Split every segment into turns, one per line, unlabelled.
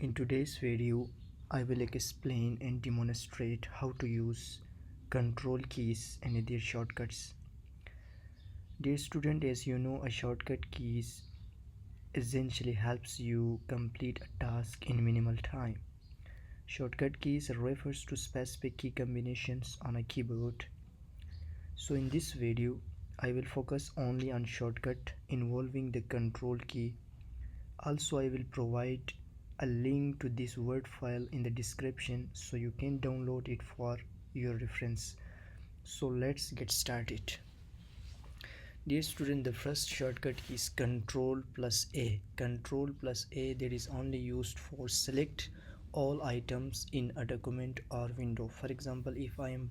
In today's video, I will explain and demonstrate how to use control keys and their shortcuts. Dear student, as you know, a shortcut keys essentially helps you complete a task in minimal time. Shortcut keys refers to specific key combinations on a keyboard. So in this video, I will focus only on shortcut involving the control key. Also, I will provide a link to this Word file in the description so you can download it for your reference. So let's get started. Dear student, the first shortcut is Control plus A. Control plus A that is only used for select all items in a document or window. For example, if I am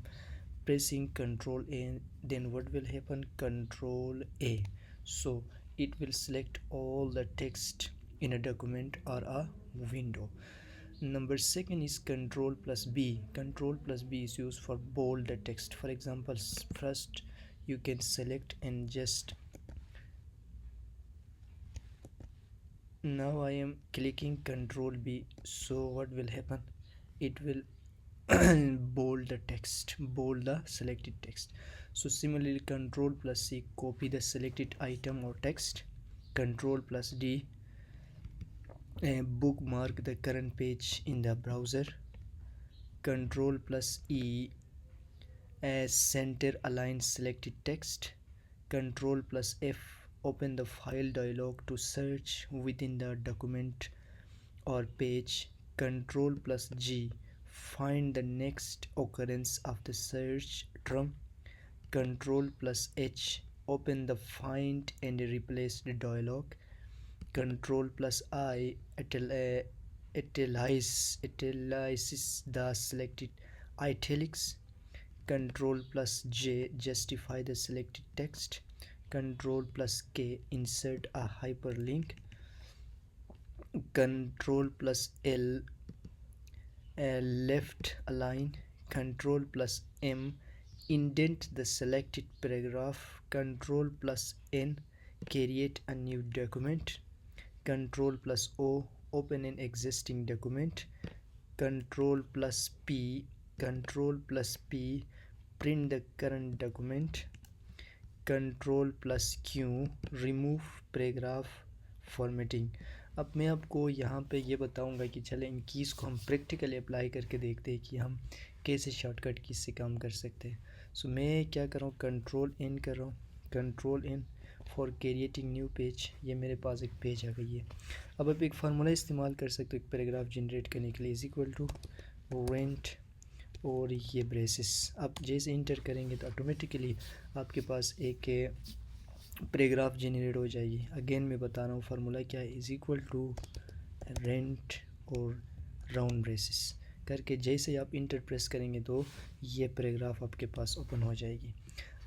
pressing Control A, then what will happen? Control A. So it will select all the text in a document or a window. Number second is Control plus B. Control plus B is used for bold the text. For example, first you can select and just now I am clicking Control B. So what will happen? It will bold the text, bold the selected text. So similarly, Control plus C, copy the selected item or text. Control plus D, bookmark the current page in the browser. Control plus E, center align selected text. Control plus F, open the file dialog to search within the document or page. Control plus G, find the next occurrence of the search term. Control plus H, open the find and replace the dialog. Control plus I, italicize the selected italics. Control plus J, justify the selected text. Control plus K, insert a hyperlink. Control plus L, left align. Control plus M, indent the selected paragraph. Control plus N, create a new document. Control plus O, open an existing document. Control plus P, print the current document. Control plus Q, remove paragraph formatting. अब मैं आपको यहाँ पे ये बताऊँगा कि चले इन keys को हम प्रैक्टिकली अप्लाई करके देखते हैं कि हम कैसे शॉर्टकट कीज़ से काम कर सकते हैं. सो मैं क्या कर रहा हूँ, कंट्रोल इन कर रहा हूँ. Control in for creating new page. ये मेरे पास एक पेज आ गई है. अब आप एक फार्मूला इस्तेमाल कर सकते हो एक पैराग्राफ जनरेट करने के लिए. इज इक्वल टू रेंट और ये ब्रेसेस. आप जैसे इंटर करेंगे तो ऑटोमेटिकली आपके पास एक पैराग्राफ जनरेट हो जाएगी. अगेन मैं बता रहा हूँ फार्मूला क्या है. इज इक्वल टू रेंट और राउंड ब्रेसेस करके जैसे आप इंटर प्रेस करेंगे तो ये पैराग्राफ आपके पास ओपन हो जाएगी.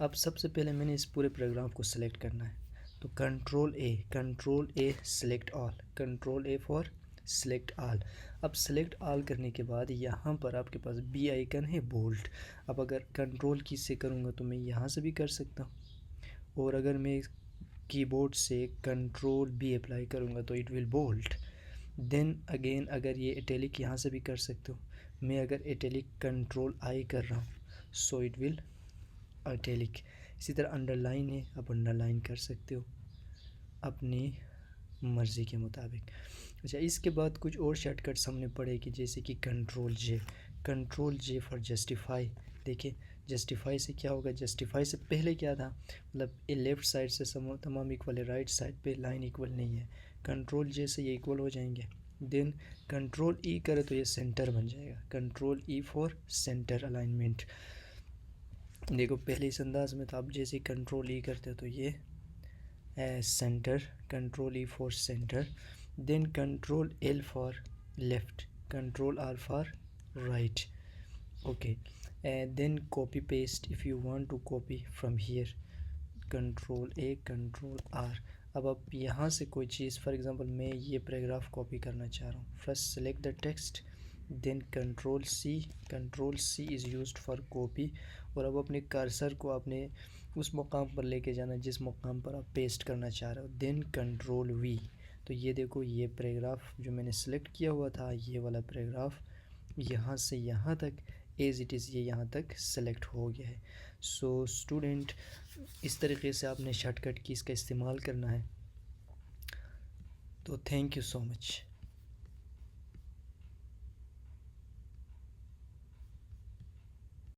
अब सबसे पहले मैंने इस पूरे पैराग्राफ को सिलेक्ट करना है. तो control A select all. Control A for select all. अब सेलेक्ट ऑल करने के बाद यहाँ पर आपके पास बी आइकन है बोल्ड. अब अगर कंट्रोल की से करूँगा तो मैं यहाँ से भी कर सकता हूँ, और अगर मैं कीबोर्ड से कंट्रोल बी अप्लाई करूँगा तो it will bold. Then again अगर ये इटैलिक यहाँ से भी कर सकते हो. मैं अगर इटैलिक कंट्रोल आई कर रहा हूँ सो इट विल इटैलिक. इसी तरह अंडरलाइन है, आप अंडरलाइन कर सकते हो अपनी मर्ज़ी के मुताबिक. अच्छा, इसके बाद कुछ और शॉर्टकट्स हमने पढ़े कि जैसे कि कंट्रोल जे फॉर जस्टिफाई. देखिए जस्टिफाई से क्या होगा, जस्टिफाई से पहले क्या था, मतलब ये लेफ़्ट साइड से तमाम इक्वल है, राइट साइड पे लाइन इक्वल नहीं है. कंट्रोल जे से ये इक्वल हो जाएंगे. देन कंट्रोल ई करे तो ये सेंटर बन जाएगा. Control E for centre alignment. देखो पहले इस अंदाज में तो आप जैसे कंट्रोल ई करते हो तो ये centre. Control E for centre. Then control L for left. Control R for right. Okay. then copy paste if you want to copy from here. Control A control R. अब आप यहाँ से कोई चीज़, फॉर एग्ज़ाम्पल मैं ये paragraph copy करना चाह रहा हूँ. First select the text, then control C is used for copy. और अब अपने कर्सर को आपने उस मुकाम पर लेके जाना जिस मुकाम पर आप पेस्ट करना चाह रहे हो. Then control V. तो ये देखो, ये पैराग्राफ जो मैंने सेलेक्ट किया हुआ था, ये वाला पैराग्राफ यहाँ से यहाँ तक एज इट इज़ ये यहाँ तक सेलेक्ट हो गया है। सो स्टूडेंट, इस तरीके से आपने शॉर्टकट कीज़ का इस्तेमाल करना है। तो थैंक यू सो मच।